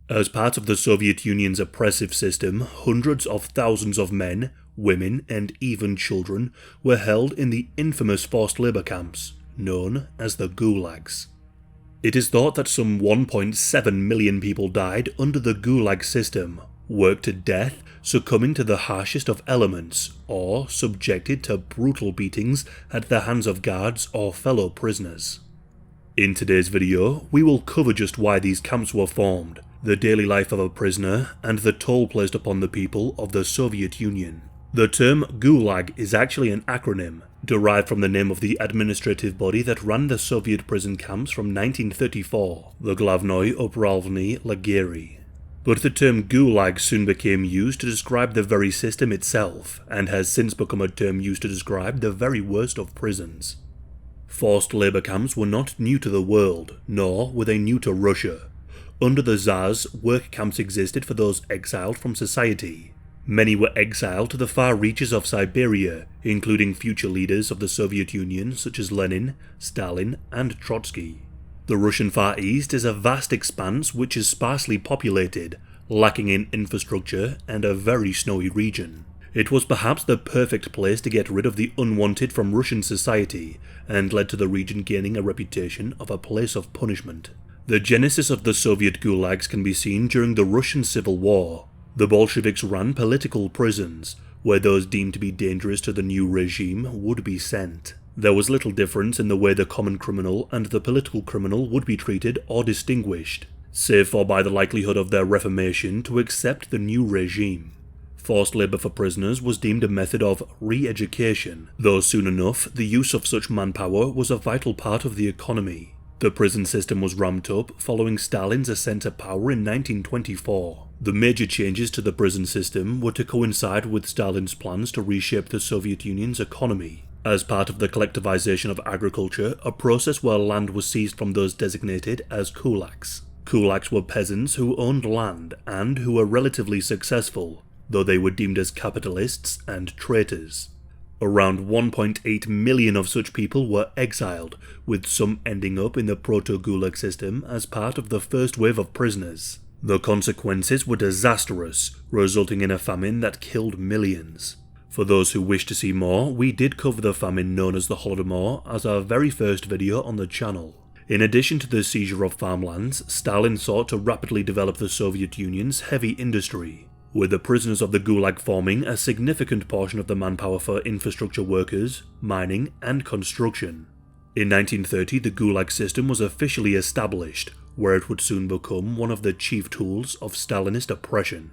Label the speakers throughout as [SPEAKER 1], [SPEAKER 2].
[SPEAKER 1] As part of the Soviet Union's oppressive system, hundreds of thousands of men, women, and even children were held in the infamous forced labor camps, known as the Gulags. It is thought that some 1.7 million people died under the Gulag system, worked to death, succumbing to the harshest of elements, or subjected to brutal beatings at the hands of guards or fellow prisoners. In today's video, we will cover just why these camps were formed, the daily life of a prisoner, and the toll placed upon the people of the Soviet Union. The term Gulag is actually an acronym, derived from the name of the administrative body that ran the Soviet prison camps from 1934, the Glavnoy Upravny Lagery. But the term Gulag soon became used to describe the very system itself, and has since become a term used to describe the very worst of prisons. Forced labor camps were not new to the world, nor were they new to Russia. Under the Tsars, work camps existed for those exiled from society. Many were exiled to the far reaches of Siberia, including future leaders of the Soviet Union such as Lenin, Stalin, and Trotsky. The Russian Far East is a vast expanse which is sparsely populated, lacking in infrastructure, and a very snowy region. It was perhaps the perfect place to get rid of the unwanted from Russian society, and led to the region gaining a reputation of a place of punishment. The genesis of the Soviet gulags can be seen during the Russian Civil War. The Bolsheviks ran political prisons, where those deemed to be dangerous to the new regime would be sent. There was little difference in the way the common criminal and the political criminal would be treated or distinguished, save for by the likelihood of their reformation to accept the new regime. Forced labour for prisoners was deemed a method of re-education, though soon enough the use of such manpower was a vital part of the economy. The prison system was ramped up following Stalin's ascent to power in 1924. The major changes to the prison system were to coincide with Stalin's plans to reshape the Soviet Union's economy. As part of the collectivization of agriculture, a process where land was seized from those designated as kulaks. Kulaks were peasants who owned land and who were relatively successful, though they were deemed as capitalists and traitors. Around 1.8 million of such people were exiled, with some ending up in the proto-Gulag system as part of the first wave of prisoners. The consequences were disastrous, resulting in a famine that killed millions. For those who wish to see more, we did cover the famine known as the Holodomor as our very first video on the channel. In addition to the seizure of farmlands, Stalin sought to rapidly develop the Soviet Union's heavy industry, with the prisoners of the Gulag forming a significant portion of the manpower for infrastructure workers, mining, and construction. In 1930, the Gulag system was officially established, where it would soon become one of the chief tools of Stalinist oppression.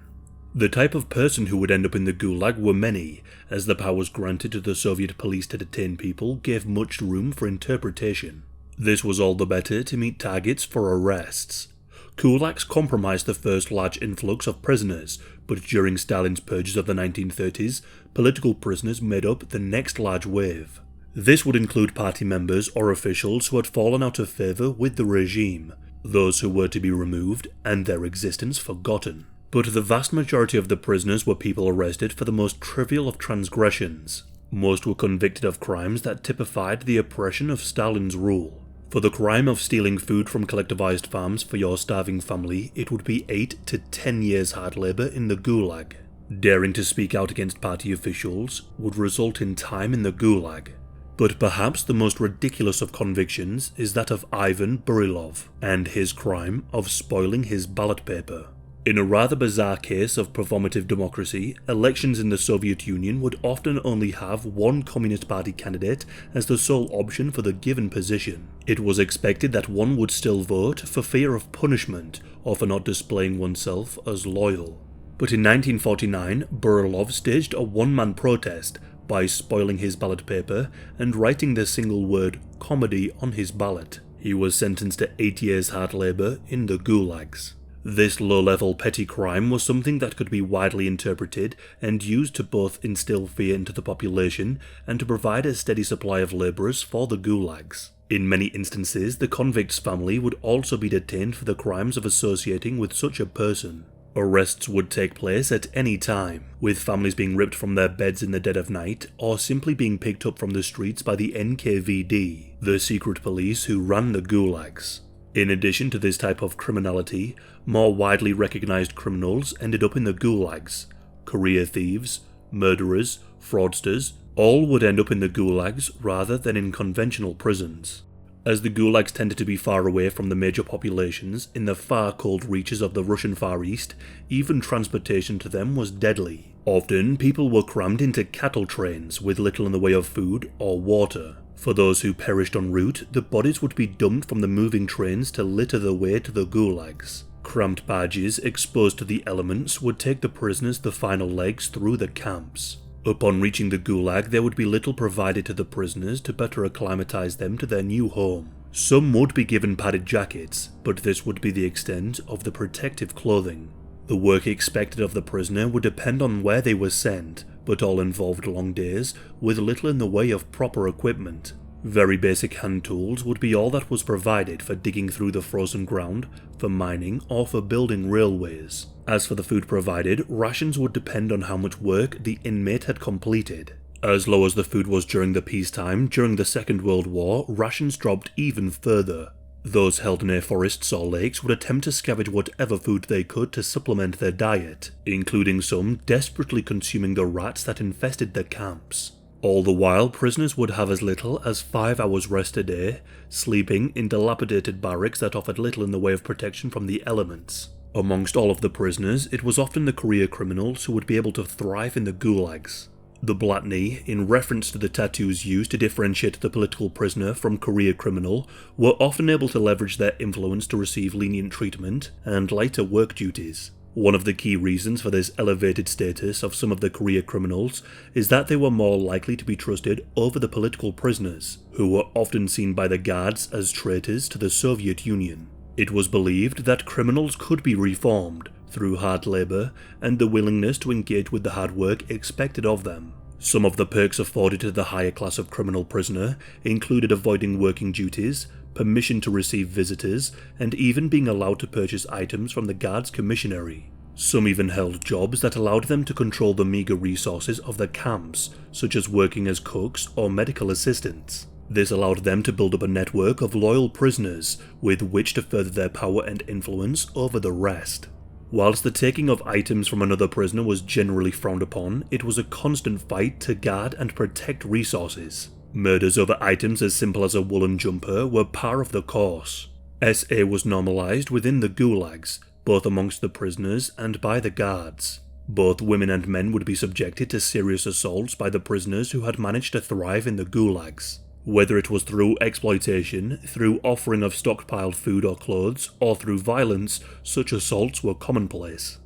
[SPEAKER 1] The type of person who would end up in the Gulag were many, as the powers granted to the Soviet police to detain people gave much room for interpretation. This was all the better to meet targets for arrests. Kulaks comprised the first large influx of prisoners, but during Stalin's purges of the 1930s, political prisoners made up the next large wave. This would include party members or officials who had fallen out of favour with the regime, those who were to be removed and their existence forgotten. But the vast majority of the prisoners were people arrested for the most trivial of transgressions. Most were convicted of crimes that typified the oppression of Stalin's rule. For the crime of stealing food from collectivized farms for your starving family, it would be 8 to 10 years hard labor in the Gulag. Daring to speak out against party officials would result in time in the Gulag. But perhaps the most ridiculous of convictions is that of Ivan Burilov, and his crime of spoiling his ballot paper. In a rather bizarre case of performative democracy, elections in the Soviet Union would often only have one Communist Party candidate as the sole option for the given position. It was expected that one would still vote for fear of punishment or for not displaying oneself as loyal. But in 1949, Burilov staged a one-man protest by spoiling his ballot paper and writing the single word comedy on his ballot. He was sentenced to 8 years hard labour in the gulags. This low-level petty crime was something that could be widely interpreted and used to both instill fear into the population and to provide a steady supply of labourers for the gulags. In many instances, the convict's family would also be detained for the crimes of associating with such a person. Arrests would take place at any time, with families being ripped from their beds in the dead of night or simply being picked up from the streets by the NKVD, the secret police who ran the gulags. In addition to this type of criminality, more widely recognized criminals ended up in the gulags. Career thieves, murderers, fraudsters, all would end up in the gulags rather than in conventional prisons. As the gulags tended to be far away from the major populations in the far cold reaches of the Russian Far East, even transportation to them was deadly. Often, people were crammed into cattle trains with little in the way of food or water. For those who perished en route, the bodies would be dumped from the moving trains to litter the way to the gulags. Cramped barges exposed to the elements would take the prisoners the final legs through the camps. Upon reaching the gulag, there would be little provided to the prisoners to better acclimatize them to their new home. Some would be given padded jackets, but this would be the extent of the protective clothing. The work expected of the prisoner would depend on where they were sent, but all involved long days with little in the way of proper equipment. Very basic hand tools would be all that was provided for digging through the frozen ground, for mining, or for building railways. As for the food provided, rations would depend on how much work the inmate had completed. As low as the food was during the peacetime, during the Second World War, rations dropped even further. Those held near forests or lakes would attempt to scavenge whatever food they could to supplement their diet, including some desperately consuming the rats that infested their camps. All the while, prisoners would have as little as 5 hours rest a day, sleeping in dilapidated barracks that offered little in the way of protection from the elements. Amongst all of the prisoners, it was often the career criminals who would be able to thrive in the gulags. The blatni, in reference to the tattoos used to differentiate the political prisoner from career criminal, were often able to leverage their influence to receive lenient treatment and lighter work duties. One of the key reasons for this elevated status of some of the career criminals is that they were more likely to be trusted over the political prisoners, who were often seen by the guards as traitors to the Soviet Union. It was believed that criminals could be reformed through hard labor and the willingness to engage with the hard work expected of them. Some of the perks afforded to the higher class of criminal prisoner included avoiding working duties, permission to receive visitors, and even being allowed to purchase items from the guards' commissary. Some even held jobs that allowed them to control the meager resources of the camps, such as working as cooks or medical assistants. This allowed them to build up a network of loyal prisoners with which to further their power and influence over the rest. Whilst the taking of items from another prisoner was generally frowned upon, it was a constant fight to guard and protect resources. Murders over items as simple as a woolen jumper were par of the course. SA was normalized within the gulags, both amongst the prisoners and by the guards. Both women and men would be subjected to serious assaults by the prisoners who had managed to thrive in the gulags. Whether it was through exploitation, through offering of stockpiled food or clothes, or through violence, such assaults were commonplace.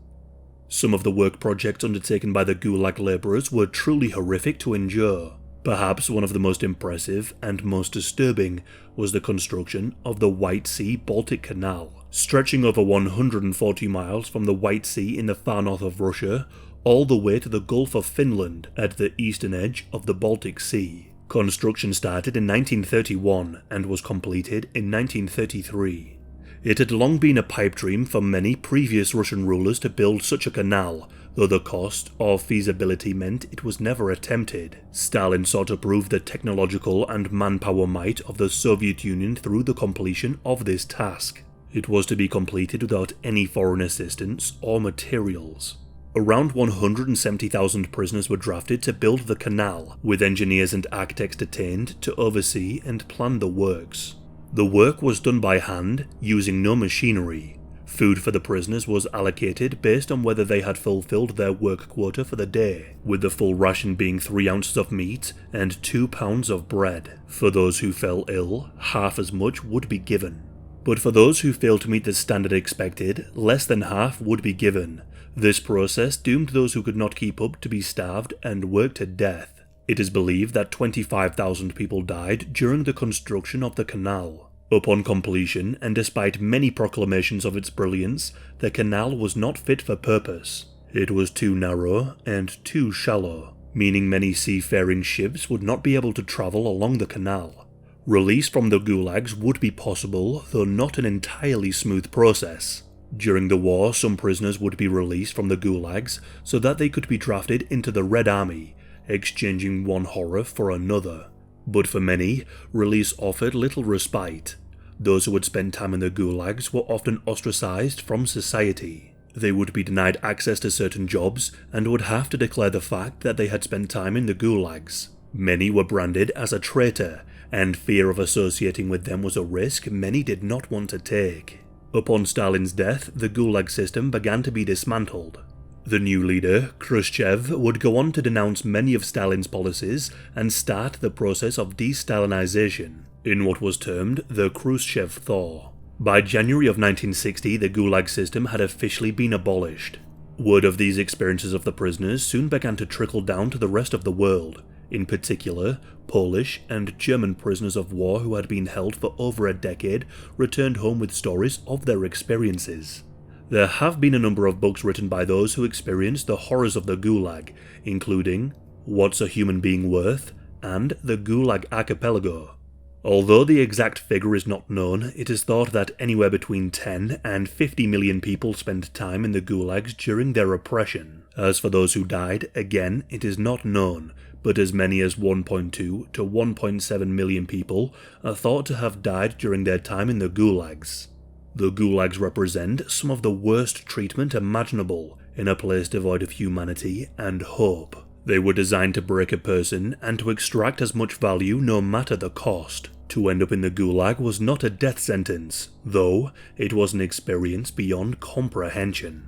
[SPEAKER 1] Some of the work projects undertaken by the gulag labourers were truly horrific to endure. Perhaps one of the most impressive and most disturbing was the construction of the White Sea-Baltic Canal, stretching over 140 miles from the White Sea in the far north of Russia, all the way to the Gulf of Finland at the eastern edge of the Baltic Sea. Construction started in 1931 and was completed in 1933. It had long been a pipe dream for many previous Russian rulers to build such a canal, though the cost or feasibility meant it was never attempted. Stalin sought to prove the technological and manpower might of the Soviet Union through the completion of this task. It was to be completed without any foreign assistance or materials. Around 170,000 prisoners were drafted to build the canal, with engineers and architects detained to oversee and plan the works. The work was done by hand, using no machinery. Food for the prisoners was allocated based on whether they had fulfilled their work quota for the day, with the full ration being 3 ounces of meat and 2 pounds of bread. For those who fell ill, half as much would be given. But for those who failed to meet the standard expected, less than half would be given. This process doomed those who could not keep up to be starved and worked to death. It is believed that 25,000 people died during the construction of the canal. Upon completion, and despite many proclamations of its brilliance, the canal was not fit for purpose. It was too narrow and too shallow, meaning many seafaring ships would not be able to travel along the canal. Release from the gulags would be possible, though not an entirely smooth process. During the war, some prisoners would be released from the gulags so that they could be drafted into the Red Army, exchanging one horror for another. But for many, release offered little respite. Those who had spent time in the gulags were often ostracized from society. They would be denied access to certain jobs and would have to declare the fact that they had spent time in the gulags. Many were branded as a traitor, and fear of associating with them was a risk many did not want to take. Upon Stalin's death, the gulag system began to be dismantled. The new leader, Khrushchev, would go on to denounce many of Stalin's policies and start the process of de-Stalinization, in what was termed the Khrushchev Thaw. By January of 1960, the gulag system had officially been abolished. Word of these experiences of the prisoners soon began to trickle down to the rest of the world, in particular, Polish and German prisoners of war who had been held for over a decade returned home with stories of their experiences. There have been a number of books written by those who experienced the horrors of the Gulag, including What's a Human Being Worth and The Gulag Archipelago. Although the exact figure is not known, it is thought that anywhere between 10 and 50 million people spent time in the gulags during their oppression. As for those who died, again, it is not known, but as many as 1.2 to 1.7 million people are thought to have died during their time in the gulags. The gulags represent some of the worst treatment imaginable in a place devoid of humanity and hope. They were designed to break a person and to extract as much value no matter the cost. To end up in the gulag was not a death sentence, though it was an experience beyond comprehension.